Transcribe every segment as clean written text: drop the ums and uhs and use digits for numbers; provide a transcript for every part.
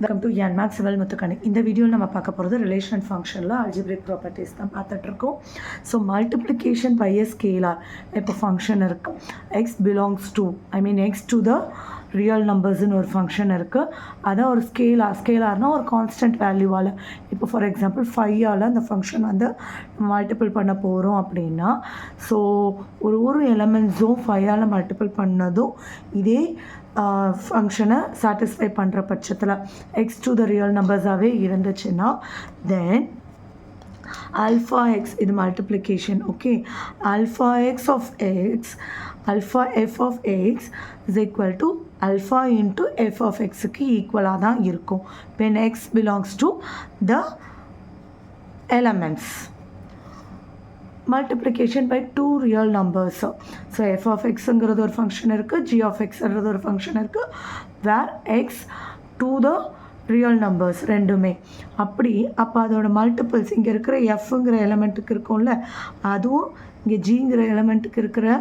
Welcome to என்மேக்ஸ் civil Muthukkani. இந்த வீடியோவில் நம்ம பார்க்க போகிறது ரிலேஷன் ஃபங்க்ஷனில் அல்ஜிப்ரிக் ப்ராப்பர்ட்டிஸ் தான் பார்த்துட்ருக்கோம். So multiplication by a scalar இப்போ ஃபங்க்ஷன் இருக்குது. X belongs to x to the real நம்பர்ஸ்னு ஒரு ஃபங்க்ஷன் இருக்குது. அதான் ஒரு ஸ்கேலார்னால் ஒரு கான்ஸ்டன்ட் வேல்யூவால் இப்போ ஃபார் எக்ஸாம்பிள் 5ஆல் அந்த ஃபங்க்ஷன் வந்து மல்டிபிள் பண்ண போகிறோம் அப்படின்னா, ஸோ ஒரு எலமெண்ட்ஸும் 5ஆல் மல்டிபிள் பண்ணதும் இதே ஃபங்க்ஷனை சாட்டிஸ்ஃபை பண்ணுற பட்சத்தில் எக்ஸ் டு த ரியல் நம்பர்ஸாகவே இருந்துச்சுன்னா தென் alpha x இது multiplication. Okay, alpha x of x, alpha f of x is equal to alpha into f of xக்கு ஈக்குவலாக தான் இருக்கும் when x belongs to the elements. Multiplication by two real numbers. So f of எக்ஸுங்கிறது ஒரு function இருக்குது, g of எக்ஸுங்கிறது ஒரு function இருக்குது, where x to the real numbers ரெண்டுமே. அப்போ அதோட மல்டிபிள்ஸ் இங்கே இருக்கிற எஃப்ங்கிற எலமெண்ட்டுக்கு இருக்கும்ல, அதுவும் இங்கே ஜிங்கிற எலமெண்ட்டுக்கு இருக்கிற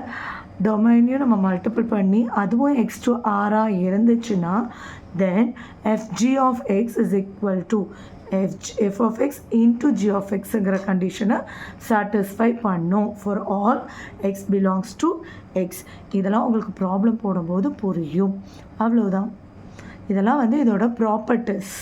டொமைனையும் நம்ம மல்டிபிள் பண்ணி அதுவும் எக்ஸ் டு ஆராக இருந்துச்சுன்னா then f g of x is equal to f of x into g of xங்கிற கண்டிஷனை சாட்டிஸ்ஃபை பண்ணும் for all x belongs to x. இதெல்லாம் உங்களுக்கு ப்ராப்ளம் போடும்போது புரியும். அவ்வளோதான். இதெல்லாம் வந்து இதோட ப்ராப்பர்ட்டிஸ்.